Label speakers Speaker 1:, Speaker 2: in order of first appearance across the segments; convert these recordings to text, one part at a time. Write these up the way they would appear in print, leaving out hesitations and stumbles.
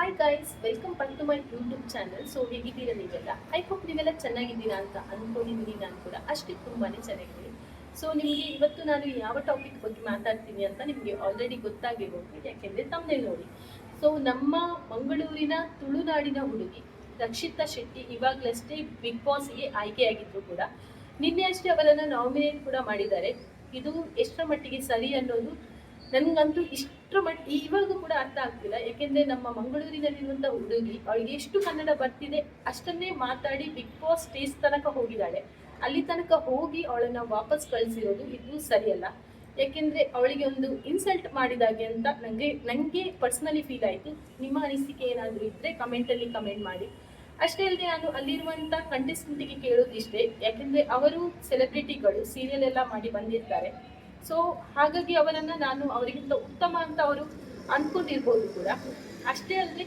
Speaker 1: Hi guys, welcome back to my YouTube channel. So ಹೇಗಿದ್ದೀರಾ ನೀವೆಲ್ಲ? I hope ನೀವೆಲ್ಲ ಚೆನ್ನಾಗಿದ್ದೀರಾ ಅಂತ ಅಂದ್ಕೊಂಡಿದ್ದೀನಿ. ನಾನು ಕೂಡ ಅಷ್ಟೇ ತುಂಬಾನೇ ಚೆನ್ನಾಗಿದ್ದೀನಿ. ಸೊ ನಿಮಗೆ ಇವತ್ತು ನಾನು ಯಾವ ಟಾಪಿಕ್ ಬಗ್ಗೆ ಮಾತಾಡ್ತೀನಿ ಅಂತ ನಿಮಗೆ ಆಲ್ರೆಡಿ ಗೊತ್ತಾಗಿರ್ಬೋದು, ಯಾಕೆಂದ್ರೆ ತಮ್ಮನೇ ನೋಡಿ. ಸೊ ನಮ್ಮ ಮಂಗಳೂರಿನ ತುಳುನಾಡಿನ ಹುಡುಗಿ ರಕ್ಷಿತಾ ಶೆಟ್ಟಿ ಇವಾಗಲಷ್ಟೇ ಬಿಗ್ ಬಾಸ್ಗೆ ಆಯ್ಕೆಯಾಗಿದ್ರು ಕೂಡ ನಿನ್ನೆ ಅಷ್ಟೇ ಅವರನ್ನು ನಾಮಿನೇಟ್ ಕೂಡ ಮಾಡಿದ್ದಾರೆ. ಇದು ಎಷ್ಟರ ಮಟ್ಟಿಗೆ ಸರಿ ಅನ್ನೋದು ನನ್ಗಂತೂ ಇಷ್ಟರ ಇವಾಗ ಕೂಡ ಅರ್ಥ ಆಗ್ತಿಲ್ಲ. ಯಾಕೆಂದ್ರೆ ನಮ್ಮ ಮಂಗಳೂರಿನಲ್ಲಿರುವಂತ ಹುಡುಗಿ ಅವಳಿಗೆ ಎಷ್ಟು ಕನ್ನಡ ಬರ್ತಿದೆ ಅಷ್ಟನ್ನೇ ಮಾತಾಡಿ ಬಿಗ್ ಬಾಸ್ ಸ್ಟೇಜ್ ತನಕ ಹೋಗಿದ್ದಾಳೆ. ಅಲ್ಲಿ ತನಕ ಹೋಗಿ ಅವಳನ್ನ ವಾಪಸ್ ಕಳಿಸಿರೋದು ಇದು ಸರಿಯಲ್ಲ. ಯಾಕೆಂದ್ರೆ ಅವಳಿಗೆ ಒಂದು ಇನ್ಸಲ್ಟ್ ಮಾಡಿದಾಗೆ ಅಂತ ನಂಗೆ ಪರ್ಸನಲಿ ಫೀಲ್ ಆಯ್ತು. ನಿಮ್ಮ ಅನಿಸಿಕೆ ಏನಾದ್ರು ಇದ್ರೆ ಕಮೆಂಟ್ ಅಲ್ಲಿ ಕಮೆಂಟ್ ಮಾಡಿ. ಅಷ್ಟೇ ಅಲ್ಲದೆ ನಾನು ಅಲ್ಲಿರುವಂತ ಕಂಟೆಸ್ಟೆಂಟ್ಗೆ ಕೇಳೋದು ಇಷ್ಟೇ, ಯಾಕೆಂದ್ರೆ ಅವರು ಸೆಲೆಬ್ರಿಟಿಗಳು, ಸೀರಿಯಲ್ ಎಲ್ಲ ಮಾಡಿ ಬಂದಿರ್ತಾರೆ. ಸೊ ಹಾಗಾಗಿ ಅವರನ್ನ ನಾನು ಅವರಿಗಿಂತ ಉತ್ತಮ ಅಂತ ಅವರು ಅನ್ಕೊಂಡಿರ್ಬೋದು ಕೂಡ. ಅಷ್ಟೇ ಅಲ್ಲದೆ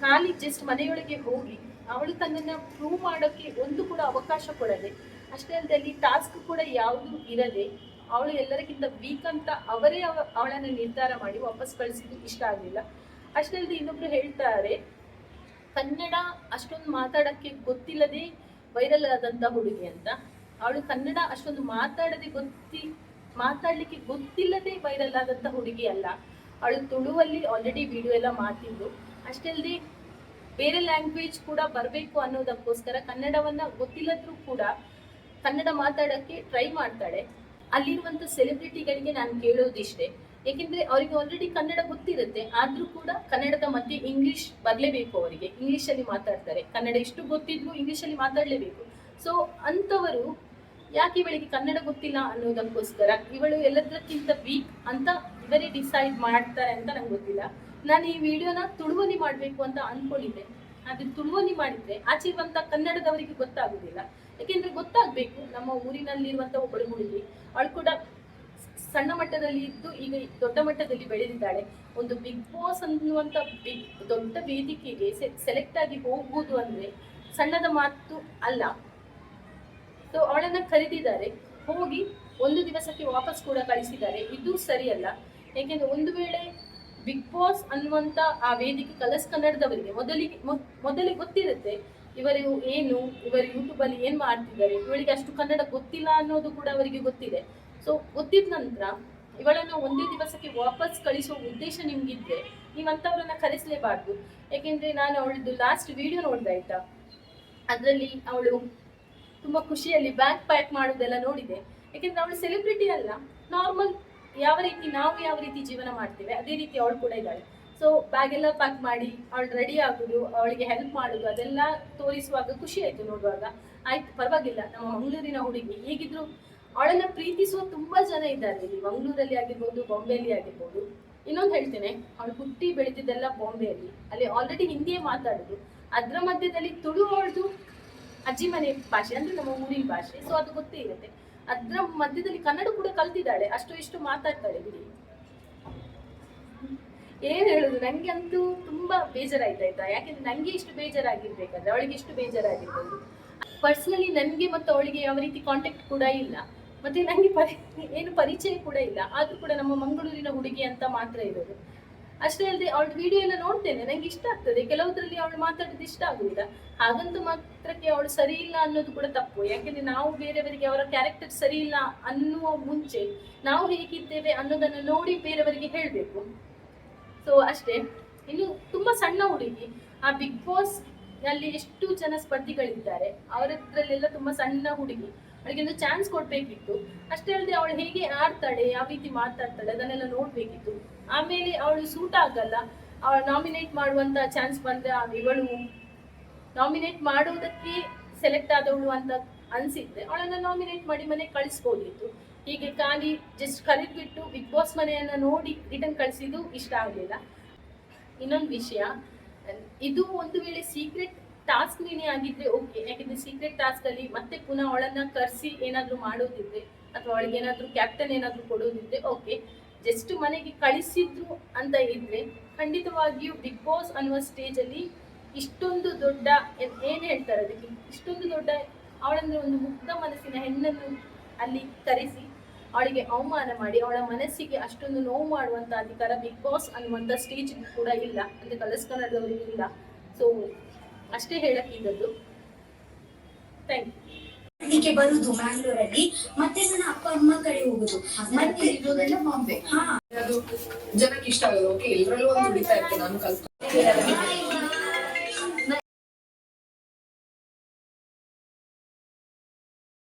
Speaker 1: ಖಾಲಿ ಜಸ್ಟ್ ಮನೆಯೊಳಗೆ ಹೋಗಿ ಅವಳು ತನ್ನನ್ನ ಪ್ರೂವ್ ಮಾಡೋಕ್ಕೆ ಒಂದು ಕೂಡ ಅವಕಾಶ ಕೊಡದೆ, ಅಷ್ಟೇ ಅಲ್ಲದೆ ಅಲ್ಲಿ ಟಾಸ್ಕ್ ಕೂಡ ಯಾವುದು ಇರದೆ ಅವಳು ಎಲ್ಲರಿಗಿಂತ ವೀಕ್ ಅಂತ ಅವರೇ ಅವಳನ್ನು ನಿರ್ಧಾರ ಮಾಡಿ ವಾಪಸ್ ಕಳಿಸಿದ್ದು ಇಷ್ಟ ಆಗಲಿಲ್ಲ. ಅಷ್ಟೇ ಅಲ್ಲದೆ ಇನ್ನೊಬ್ರು ಹೇಳ್ತಾರೆ, ಕನ್ನಡ ಅಷ್ಟೊಂದು ಮಾತಾಡಕ್ಕೆ ಗೊತ್ತಿಲ್ಲದೆ ವೈರಲ್ ಆದಂತ ಹುಡುಗಿ ಅಂತ. ಅವಳು ಕನ್ನಡ ಅಷ್ಟೊಂದು ಮಾತಾಡ್ಲಿಕ್ಕೆ ಗೊತ್ತಿಲ್ಲದೆ ವೈರಲ್ ಆದಂತ ಹುಡುಗಿ ಅಲ್ಲ. ಅವಳು ತುಳುವಲ್ಲಿ ಆಲ್ರೆಡಿ ವಿಡಿಯೋ ಎಲ್ಲ ಮಾಡ್ತಿದ್ದು. ಅಷ್ಟೇ ಅಲ್ಲದೆ ಬೇರೆ ಲ್ಯಾಂಗ್ವೇಜ್ ಕೂಡ ಬರಬೇಕು ಅನ್ನೋದಕ್ಕೋಸ್ಕರ ಕನ್ನಡವನ್ನ ಗೊತ್ತಿಲ್ಲದ್ರೂ ಕೂಡ ಕನ್ನಡ ಮಾತಾಡಕ್ಕೆ ಟ್ರೈ ಮಾಡ್ತಾಳೆ. ಅಲ್ಲಿರುವಂತ ಸೆಲೆಬ್ರಿಟಿಗಳಿಗೆ ನಾನು ಕೇಳೋದಿಷ್ಟೇ, ಏಕೆಂದ್ರೆ ಅವರಿಗೆ ಆಲ್ರೆಡಿ ಕನ್ನಡ ಗೊತ್ತಿರುತ್ತೆ, ಆದ್ರೂ ಕೂಡ ಕನ್ನಡದ ಮಧ್ಯೆ ಇಂಗ್ಲಿಷ್ ಬರಲೇಬೇಕು. ಅವರಿಗೆ ಇಂಗ್ಲಿಷ್ ಅಲ್ಲಿ ಮಾತಾಡ್ತಾರೆ, ಕನ್ನಡ ಎಷ್ಟು ಗೊತ್ತಿದ್ರು ಇಂಗ್ಲಿಷ್ ಅಲ್ಲಿ ಮಾತಾಡಲೇಬೇಕು. ಸೊ ಅಂತವರು ಯಾಕೆ ಇವಳಿಗೆ ಕನ್ನಡ ಗೊತ್ತಿಲ್ಲ ಅನ್ನೋದಕ್ಕೋಸ್ಕರ ಇವಳು ಎಲ್ಲದಕ್ಕಿಂತ ವೀಕ್ ಅಂತ ಇವರೇ ಡಿಸೈಡ್ ಮಾಡ್ತಾರೆ ಅಂತ ನಂಗೆ ಗೊತ್ತಿಲ್ಲ. ನಾನು ಈ ವಿಡಿಯೋನ ತುಳುವಲ್ಲಿ ಮಾಡಬೇಕು ಅಂತ ಅನ್ಕೊಂಡಿದ್ದೆ, ಆದ್ರೆ ತುಳುವಲ್ಲಿ ಮಾಡಿದ್ರೆ ಆಚೆ ಇರುವಂತ ಕನ್ನಡದವರಿಗೆ ಗೊತ್ತಾಗುದಿಲ್ಲ. ಯಾಕೆಂದ್ರೆ ಗೊತ್ತಾಗ್ಬೇಕು, ನಮ್ಮ ಊರಿನಲ್ಲಿರುವಂತ ಒಬ್ಬಳು ಹುಡುಗಿ, ಅವಳು ಕೂಡ ಸಣ್ಣ ಮಟ್ಟದಲ್ಲಿ ಇದ್ದು ಈಗ ದೊಡ್ಡ ಮಟ್ಟದಲ್ಲಿ ಬೆಳೆದಿದ್ದಾಳೆ. ಒಂದು ಬಿಗ್ ಬಾಸ್ ಅನ್ನುವಂತ ದೊಡ್ಡ ವೇದಿಕೆಗೆ ಸೆಲೆಕ್ಟ್ ಆಗಿ ಹೋಗ್ಬೋದು ಅಂದ್ರೆ ಸಣ್ಣದ ಮಾತು ಅಲ್ಲ. ಸೊ ಅವಳನ್ನ ಕರೆದಿದ್ದಾರೆ, ಹೋಗಿ ಒಂದು ದಿವಸಕ್ಕೆ ವಾಪಸ್ ಕೂಡ ಕಳಿಸಿದ್ದಾರೆ. ಇದು ಸರಿಯಲ್ಲ. ಯಾಕೆಂದ್ರೆ ಒಂದು ವೇಳೆ ಬಿಗ್ ಬಾಸ್ ಅನ್ನುವಂತ ಆ ವೇದಿಕೆ ಕಲರ್ಸ್ ಕನ್ನಡದವರಿಗೆ ಮೊದಲೇ ಗೊತ್ತಿರುತ್ತೆ ಇವರು ಏನು, ಇವರು ಯೂಟ್ಯೂಬ್ ಅಲ್ಲಿ ಏನ್ ಮಾಡ್ತಿದ್ದಾರೆ, ಇವಳಿಗೆ ಅಷ್ಟು ಕನ್ನಡ ಗೊತ್ತಿಲ್ಲ ಅನ್ನೋದು ಕೂಡ ಅವರಿಗೆ ಗೊತ್ತಿದೆ. ಸೊ ಗೊತ್ತಿದ ನಂತರ ಇವಳನ್ನ ಒಂದೇ ದಿವಸಕ್ಕೆ ವಾಪಸ್ ಕಳಿಸುವ ಉದ್ದೇಶ ನಿಮ್ಗಿದ್ರೆ ನೀವಂತವ್ರನ್ನ ಕರೆಸಲೇಬಾರ್ದು. ಯಾಕೆಂದ್ರೆ ನಾನು ಅವಳದ್ದು ಲಾಸ್ಟ್ ವಿಡಿಯೋ ನೋಡ್ದೆ ಆಯ್ತಾ, ಅದರಲ್ಲಿ ಅವಳು ತುಂಬಾ ಖುಷಿಯಲ್ಲಿ ಬ್ಯಾಗ್ ಪ್ಯಾಕ್ ಮಾಡೋದೆಲ್ಲ ನೋಡಿದೆ. ಯಾಕೆಂದ್ರೆ ಅವಳು ಸೆಲೆಬ್ರಿಟಿ ಅಲ್ಲ, ನಾರ್ಮಲ್ ನಾವು ಯಾವ ರೀತಿ ಜೀವನ ಮಾಡ್ತೇವೆ ಅದೇ ರೀತಿ ಅವಳು ಕೂಡ ಇದ್ದಾಳೆ. ಸೊ ಬ್ಯಾಗ್ ಎಲ್ಲ ಪ್ಯಾಕ್ ಮಾಡಿ ಅವಳು ರೆಡಿ ಆಗುದು, ಅವಳಿಗೆ ಹೆಲ್ಪ್ ಮಾಡುದು, ಅದೆಲ್ಲ ತೋರಿಸುವಾಗ ಖುಷಿ ಆಯ್ತು ನೋಡುವಾಗ. ಆಯ್ತು, ಪರವಾಗಿಲ್ಲ, ನಮ್ಮ ಮಂಗಳೂರಿನ ಹುಡುಗಿ ಹೇಗಿದ್ರು ಅವಳನ್ನ ಪ್ರೀತಿಸುವ ತುಂಬಾ ಜನ ಇದ್ದಾರೆ ಇಲ್ಲಿ ಮಂಗಳೂರಲ್ಲಿ ಆಗಿರ್ಬೋದು, ಬಾಂಬೆಯಲ್ಲಿ ಆಗಿರ್ಬೋದು. ಇನ್ನೊಂದು ಹೇಳ್ತೇನೆ, ಅವಳು ಹುಟ್ಟಿ ಬೆಳೆದಿದ್ದೆಲ್ಲ ಬಾಂಬೆಯಲ್ಲಿ, ಅಲ್ಲಿ ಆಲ್ರೆಡಿ ಹಿಂದಿಯೇ ಮಾತಾಡುದು, ಅದ್ರ ಮಧ್ಯದಲ್ಲಿ ತುಳು ಅವಳದು ಅಜ್ಜಿ ಮನೆ ಭಾಷೆ ಅಂದ್ರೆ ನಮ್ಮ ಊರಿನ ಭಾಷೆ. ಸೊ ಅದು ಗೊತ್ತೇ ಇರುತ್ತೆ. ಅದ್ರ ಮಧ್ಯದಲ್ಲಿ ಕನ್ನಡ ಕೂಡ ಕಲ್ತಿದ್ದಾಳೆ, ಅಷ್ಟು ಇಷ್ಟು ಮಾತಾಡ್ತಾಳೆ ಬಿಡಿ. ಏನ್ ಹೇಳುದು, ನಂಗೆ ಅಂತೂ ತುಂಬಾ ಬೇಜಾರಾಯ್ತಾಯ್ತಾ. ಯಾಕೆಂದ್ರೆ ನಂಗೆ ಇಷ್ಟು ಬೇಜಾರಾಗಿರ್ಬೇಕಾದ್ರೆ ಅವಳಿಗೆ ಎಷ್ಟು ಬೇಜಾರಾಗಿರ್ಬೋದು. ಪರ್ಸನಲಿ ನನ್ಗೆ ಮತ್ತು ಅವಳಿಗೆ ಯಾವ ರೀತಿ ಕಾಂಟ್ಯಾಕ್ಟ್ ಕೂಡ ಇಲ್ಲ, ಮತ್ತೆ ನಂಗೆ ಏನು ಪರಿಚಯ ಕೂಡ ಇಲ್ಲ. ಆದ್ರೂ ಕೂಡ ನಮ್ಮ ಮಂಗಳೂರಿನ ಹುಡುಗಿ ಅಂತ ಮಾತ್ರ ಇರೋದು. ಅಷ್ಟೇ ಅಲ್ಲದೆ ಅವಳ ವಿಡಿಯೋ ಎಲ್ಲ ನೋಡ್ತೇನೆ, ನಂಗೆ ಇಷ್ಟ ಆಗ್ತದೆ. ಕೆಲವುದ್ರಲ್ಲಿ ಅವಳು ಮಾತಾಡೋದು ಇಷ್ಟ ಆಗುದಿಲ್ಲ. ಹಾಗಂತ ಮಾತ್ರಕ್ಕೆ ಅವಳು ಸರಿ ಇಲ್ಲ ಅನ್ನೋದು ಕೂಡ ತಪ್ಪು. ಯಾಕೆಂದ್ರೆ ನಾವು ಬೇರೆಯವರಿಗೆ ಅವರ ಕ್ಯಾರೆಕ್ಟರ್ ಸರಿ ಇಲ್ಲ ಅನ್ನುವ ಮುಂಚೆ ನಾವು ಹೇಗಿದ್ದೇವೆ ಅನ್ನೋದನ್ನು ನೋಡಿ ಬೇರೆಯವರಿಗೆ ಹೇಳ್ಬೇಕು. ಸೊ ಅಷ್ಟೇ. ಇನ್ನು ತುಂಬಾ ಸಣ್ಣ ಹುಡುಗಿ, ಆ ಬಿಗ್ ಬಾಸ್ ಅಲ್ಲಿ ಎಷ್ಟು ಜನ ಸ್ಪರ್ಧಿಗಳಿದ್ದಾರೆ, ಅವರದ್ರಲ್ಲೆಲ್ಲ ತುಂಬಾ ಸಣ್ಣ ಹುಡುಗಿ, ಅವಳಿಗೆ ಒಂದು ಚಾನ್ಸ್ ಕೊಡ್ಬೇಕಿತ್ತು. ಅಷ್ಟೇ ಅಲ್ಲದೆ ಅವಳು ಹೇಗೆ ಆಡ್ತಾಳೆ, ಯಾವ ರೀತಿ ಮಾತಾಡ್ತಾಳೆ ಅದನ್ನೆಲ್ಲ ನೋಡ್ಬೇಕಿತ್ತು. ಆಮೇಲೆ ಅವಳು ಸೂಟ್ ಆಗಲ್ಲ, ಅವಳು ನಾಮಿನೇಟ್ ಮಾಡುವಂತ ಚಾನ್ಸ್ ಬಂದ್ರೆ ಇವಳು ನಾಮಿನೇಟ್ ಮಾಡೋದಕ್ಕೆ ಸೆಲೆಕ್ಟ್ ಆದವಳು ಅಂತ ಅನ್ಸಿದ್ರೆ ಅವಳನ್ನ ನಾಮಿನೇಟ್ ಮಾಡಿ ಮನೆ ಕಳಿಸ್ಬೋದಿತ್ತು. ಹೀಗೆ ಖಾಲಿ ಜಸ್ಟ್ ಕರೆದ್ಬಿಟ್ಟು ಬಿಗ್ ಬಾಸ್ ಮನೆಯನ್ನ ನೋಡಿ ರಿಟರ್ನ್ ಕಳಿಸಿದ್ದು ಇಷ್ಟ ಆಗಲಿಲ್ಲ. ಇನ್ನೊಂದು ವಿಷಯ, ಇದು ಒಂದು ವೇಳೆ ಸೀಕ್ರೆಟ್ ಟಾಸ್ಕ್ ನೀನೇ ಆಗಿದ್ರೆ ಓಕೆ. ಯಾಕೆಂದ್ರೆ ಸೀಕ್ರೆಟ್ ಟಾಸ್ಕ್ ಅಲ್ಲಿ ಮತ್ತೆ ಪುನಃ ಅವಳನ್ನ ಕರ್ಸಿ ಏನಾದ್ರು ಮಾಡೋದಿದ್ರೆ ಅಥವಾ ಅವಳಿಗೆ ಏನಾದ್ರು ಕ್ಯಾಪ್ಟನ್ ಏನಾದ್ರು ಕೊಡೋದಿದ್ರೆ ಓಕೆ. ಜಸ್ಟ್ ಮನೆಗೆ ಕಳಿಸಿದ್ರು ಅಂತ ಇದ್ರೆ ಖಂಡಿತವಾಗಿಯೂ ಬಿಗ್ ಬಾಸ್ ಅನ್ನುವ ಸ್ಟೇಜ್ ಅಲ್ಲಿ ಇಷ್ಟೊಂದು ದೊಡ್ಡ ಏನ್ ಹೇಳ್ತಾರೆ ಅದಕ್ಕೆ, ಇಷ್ಟೊಂದು ದೊಡ್ಡ ಅವಳಂದ್ರೆ ಒಂದು ಮುಗ್ಧ ಮನಸ್ಸಿನ ಹೆಣ್ಣನ್ನು ಅಲ್ಲಿ ಕರೆಸಿ ಅವಳಿಗೆ ಅವಮಾನ ಮಾಡಿ ಅವಳ ಮನಸ್ಸಿಗೆ ಅಷ್ಟೊಂದು ನೋವು ಮಾಡುವಂತ ಅಧಿಕಾರ ಬಿಗ್ ಬಾಸ್ ಅನ್ನುವಂಥ ಸ್ಟೇಜ್ ಕೂಡ ಇಲ್ಲ, ಅಂದ್ರೆ ಕಲರ್ಸ್ ಕನ್ನಡದವರಿಗೆ ಇಲ್ಲ. ಸೊ ಅಷ್ಟೇ ಹೇಳಕ್ಕಿದ್ದದ್ದು. Thank you.
Speaker 2: ಇದಕ್ಕೆ ಬರುದು ಮ್ಯಾಂಗ್ಳೂರಲ್ಲಿ, ಮತ್ತೆ ನನ್ನ ಅಪ್ಪ ಅಮ್ಮ ಕಡೆ ಹೋಗುದು, ಮತ್ತೆ
Speaker 3: ಇರೋದೆಲ್ಲ ಬಾಂಬೆ.
Speaker 2: ಹಾ
Speaker 3: ಅದು ಜನಕ್ಕೆ ಇಷ್ಟ ಆಗಲ್ಲ. ಓಕೆ, ಎಲ್ಲರಲ್ಲೂ ಒಂದು ಹಿಡಿತಾ ಇರ್ತದೆ ನಾನು ಕಲ್ತು